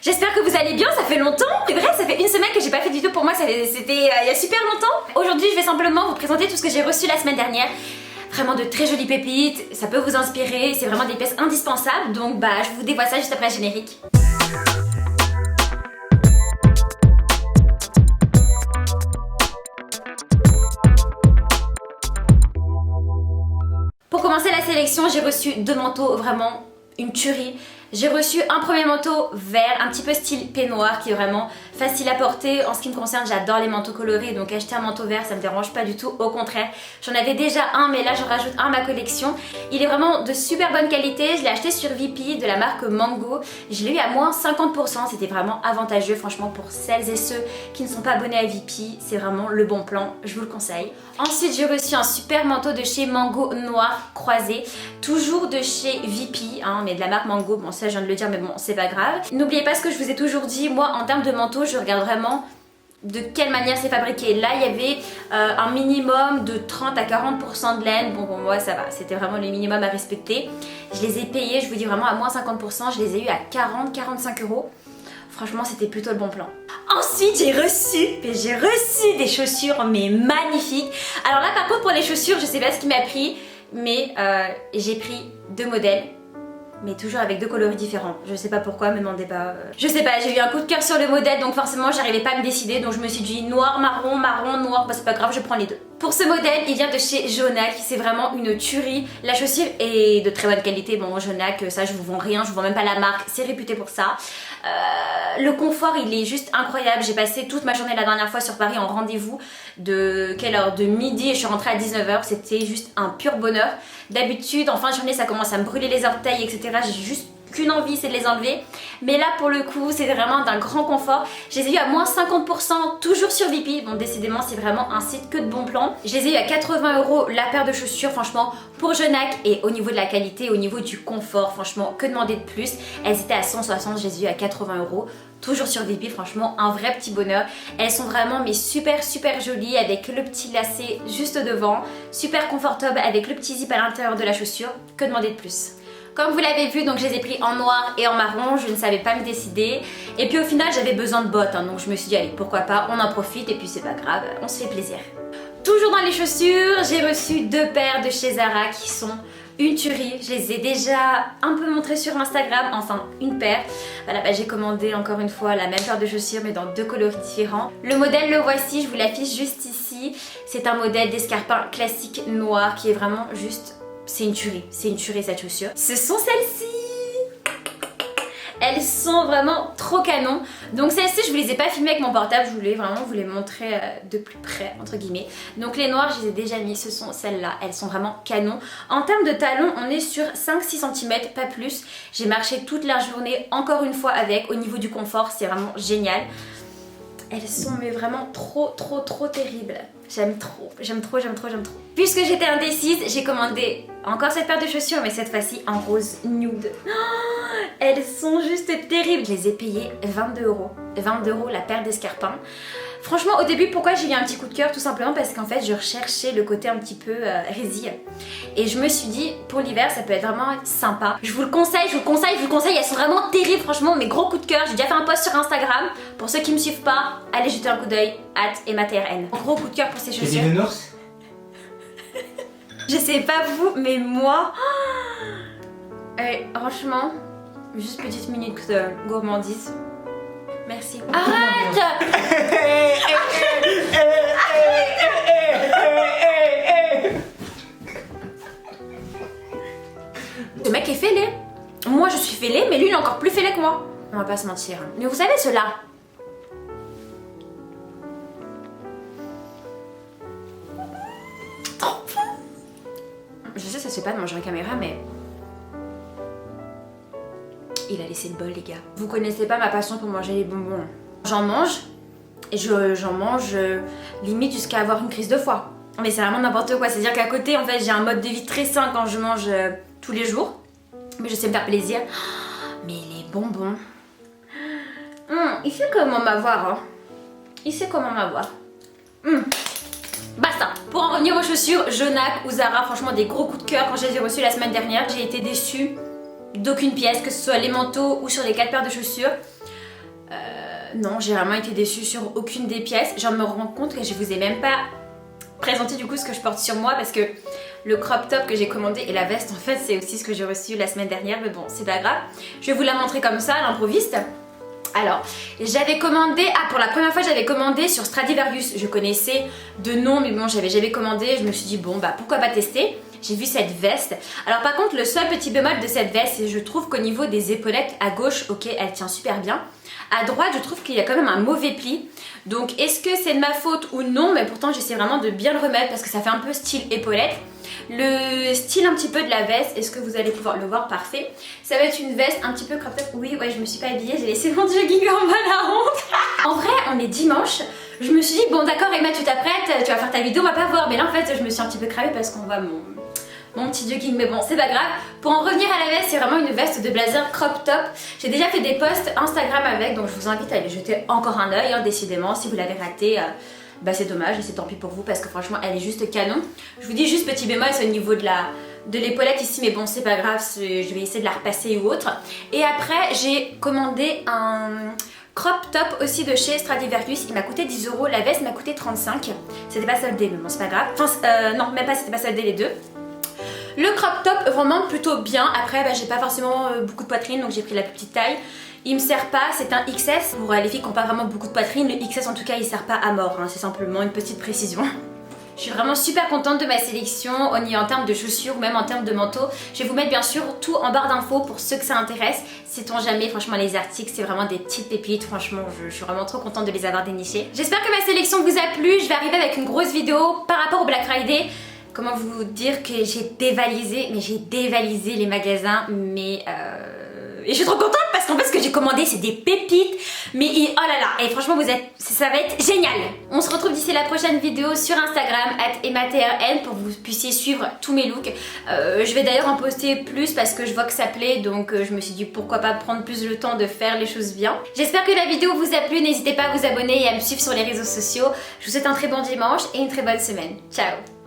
J'espère que vous allez bien, ça fait longtemps. C'est vrai, ça fait une semaine que j'ai pas fait de vidéo pour moi, c'était il y a super longtemps. Aujourd'hui, je vais simplement vous présenter tout ce que j'ai reçu la semaine dernière. Vraiment de très jolies pépites, ça peut vous inspirer, c'est vraiment des pièces indispensables. Donc bah, je vous dévoile ça juste après le générique. Pour commencer la sélection, j'ai reçu deux manteaux, vraiment une tuerie. J'ai reçu un premier manteau vert, un petit peu style peignoir, qui est vraiment facile à porter. En ce qui me concerne, j'adore les manteaux colorés, donc acheter un manteau vert, ça me dérange pas du tout, au contraire. J'en avais déjà un, mais là j'en rajoute un à ma collection. Il est vraiment de super bonne qualité, je l'ai acheté sur Vipy de la marque Mango. Je l'ai eu à moins 50%, c'était vraiment avantageux, franchement pour celles et ceux qui ne sont pas abonnés à Vipy, c'est vraiment le bon plan, je vous le conseille. Ensuite, j'ai reçu un super manteau de chez Mango noir croisé, toujours de chez Vipy, hein, mais de la marque Mango. Bon, ça je viens de le dire, mais bon, c'est pas grave. N'oubliez pas ce que je vous ai toujours dit, moi en termes de manteau, je regarde vraiment de quelle manière c'est fabriqué. Là, il y avait un minimum de 30 à 40% de laine. Bon, pour moi, ça va, c'était vraiment le minimum à respecter. Je les ai payés, je vous dis vraiment à moins 50%, je les ai eu à 40-45 euros. Franchement, c'était plutôt le bon plan. Ensuite, j'ai reçu des chaussures, mais magnifiques. Alors là, par contre, pour les chaussures, je sais pas ce qui m'a pris, mais j'ai pris deux modèles. Mais toujours avec deux coloris différents. Je sais pas pourquoi, me demandez pas. Je sais pas, j'ai eu un coup de cœur sur le modèle, donc forcément j'arrivais pas à me décider. Donc je me suis dit noir, marron, marron, noir, bah c'est pas grave, je prends les deux. Pour ce modèle, il vient de chez Jonac, c'est vraiment une tuerie. La chaussure est de très bonne qualité. Bon, Jonac, ça je vous vends rien, je vous vends même pas la marque, c'est réputé pour ça. Le confort, il est juste incroyable. J'ai passé toute ma journée la dernière fois sur Paris en rendez-vous. De quelle heure? De midi et je suis rentrée à 19h. C'était juste un pur bonheur. D'habitude, en fin de journée, ça commence à me brûler les orteils, etc. J'ai juste qu'une envie, c'est de les enlever. Mais là, pour le coup, c'est vraiment d'un grand confort. Je les ai eu à moins 50%, toujours sur Vipy. Bon, décidément, c'est vraiment un site que de bons plans. Je les ai eu à 80 euros la paire de chaussures, franchement, pour Jonac. Et au niveau de la qualité, au niveau du confort, franchement, que demander de plus? Elles étaient à 160, je les ai eu à 80 euros. Toujours sur Vipy, franchement, un vrai petit bonheur. Elles sont vraiment mais super jolies avec le petit lacet juste devant. Super confortable avec le petit zip à l'intérieur de la chaussure. Que demander de plus? Comme vous l'avez vu, donc je les ai pris en noir et en marron, je ne savais pas me décider. Et puis au final, j'avais besoin de bottes, hein, donc je me suis dit, allez, pourquoi pas, on en profite et puis c'est pas grave, on se fait plaisir. Toujours dans les chaussures, j'ai reçu deux paires de chez Zara qui sont une tuerie. Je les ai déjà un peu montrées sur Instagram, enfin une paire. Voilà, bah, j'ai commandé encore une fois la même paire de chaussures mais dans deux coloris différents. Le modèle, le voici, je vous l'affiche juste ici. C'est un modèle d'escarpin classique noir qui est vraiment juste... C'est une tuerie cette chaussure. Ce sont celles-ci. Elles sont vraiment trop canon. Donc celles-ci, je vous les ai pas filmées avec mon portable, je voulais vraiment vous les montrer de plus près, entre guillemets. Donc les noires, je les ai déjà mis, ce sont celles-là, elles sont vraiment canon. En termes de talons, on est sur 5-6 cm, pas plus. J'ai marché toute la journée, encore une fois avec. Au niveau du confort, c'est vraiment génial. Elles sont mais vraiment trop terribles. J'aime trop. Puisque j'étais indécise, j'ai commandé encore cette paire de chaussures, mais cette fois-ci en rose nude. Oh, elles sont juste terribles. Je les ai payées 22 euros. 22 euros la paire d'escarpins. Franchement, au début, pourquoi j'ai eu un petit coup de cœur? Tout simplement parce qu'en fait, je recherchais le côté un petit peu résille. Et je me suis dit, pour l'hiver, ça peut être vraiment sympa. Je vous le conseille. Elles sont vraiment terribles, franchement, mes gros coups de cœur. J'ai déjà fait un post sur Instagram. Pour ceux qui me suivent pas, allez jeter un coup d'œil. @EmmaTRN. Gros coup de cœur pour ces chaussures. Je sais pas vous, mais moi... franchement, juste petite minute de gourmandise. Merci. Arrête. Le mec est fêlé. Moi je suis fêlée, mais lui il est encore plus fêlé que moi. On va pas se mentir. Mais vous savez ceux-là. Je sais ça se fait pas de manger en caméra, mais... Il a laissé le bol, les gars. Vous connaissez pas ma passion pour manger les bonbons. J'en mange, et j'en mange limite jusqu'à avoir une crise de foie. Mais c'est vraiment n'importe quoi. C'est-à-dire qu'à côté, en fait, j'ai un mode de vie très sain quand je mange tous les jours. Mais je sais me faire plaisir. Mais les bonbons... il sait comment m'avoir, hein. Il sait comment m'avoir. Basta. Pour en revenir aux chaussures, Jonac ou Zara, franchement des gros coups de cœur. Quand je les ai reçues la semaine dernière, j'ai été déçue d'aucune pièce, que ce soit les manteaux ou sur les 4 paires de chaussures. Non, j'ai vraiment été déçue sur aucune des pièces. J'en me rends compte que je vous ai même pas présenté du coup ce que je porte sur moi parce que le crop top que j'ai commandé et la veste en fait c'est aussi ce que j'ai reçu la semaine dernière, mais bon c'est pas grave. Je vais vous la montrer comme ça à l'improviste. Alors, j'avais commandé, pour la première fois j'avais commandé sur Stradivarius. Je connaissais de nom mais bon j'avais jamais commandé, je me suis dit bon bah pourquoi pas tester. J'ai vu cette veste. Alors par contre le seul petit bémol de cette veste c'est je trouve qu'au niveau des épaulettes à gauche, ok elle tient super bien. À droite je trouve qu'il y a quand même un mauvais pli. Donc est-ce que c'est de ma faute ou non, mais pourtant j'essaie vraiment de bien le remettre parce que ça fait un peu style épaulette. Le style un petit peu de la veste, est-ce que vous allez pouvoir le voir? Parfait. Ça va être une veste un petit peu crop top. Oui, ouais, je me suis pas habillée, j'ai laissé mon jogging en bas la honte. En vrai, on est dimanche. Je me suis dit, bon d'accord Emma, tu t'apprêtes, tu vas faire ta vidéo, on va pas voir. Mais là en fait, je me suis un petit peu cramée parce qu'on voit mon petit jogging, mais bon c'est pas grave. Pour en revenir à la veste, c'est vraiment une veste de blazer crop top. J'ai déjà fait des posts Instagram avec, donc je vous invite à aller jeter encore un œil, hein, décidément. Si vous l'avez raté, bah c'est dommage et c'est tant pis pour vous parce que franchement elle est juste canon. Je vous dis juste petit bémol, c'est au niveau de l'épaulette ici, mais bon c'est pas grave, je vais essayer de la repasser ou autre. Et après j'ai commandé un crop top aussi de chez Stradivarius, il m'a coûté 10 €, la veste m'a coûté 35. C'était pas soldé mais bon c'est pas grave, enfin non même pas, c'était pas soldé les deux. Le crop top vraiment plutôt bien, après bah, j'ai pas forcément beaucoup de poitrine donc j'ai pris la plus petite taille. Il me sert pas, c'est un XS, pour les filles qui n'ont pas vraiment beaucoup de poitrine, le XS en tout cas il sert pas à mort, hein, c'est simplement une petite précision. Je suis vraiment super contente de ma sélection, en termes de chaussures ou même en termes de manteau. Je vais vous mettre bien sûr tout en barre d'infos pour ceux que ça intéresse. Sait-on jamais, franchement les articles c'est vraiment des petites pépites, franchement je suis vraiment trop contente de les avoir dénichés. J'espère que ma sélection vous a plu, je vais arriver avec une grosse vidéo par rapport au Black Friday. Comment vous dire que j'ai dévalisé les magasins, mais et je suis trop contente parce qu'en fait ce que j'ai commandé c'est des pépites, mais oh là là, et franchement ça va être génial. On se retrouve d'ici la prochaine vidéo sur Instagram @emmatrn pour que vous puissiez suivre tous mes looks. Je vais d'ailleurs en poster plus parce que je vois que ça plaît, donc je me suis dit pourquoi pas prendre plus le temps de faire les choses bien. J'espère que la vidéo vous a plu, n'hésitez pas à vous abonner et à me suivre sur les réseaux sociaux. Je vous souhaite un très bon dimanche et une très bonne semaine. Ciao.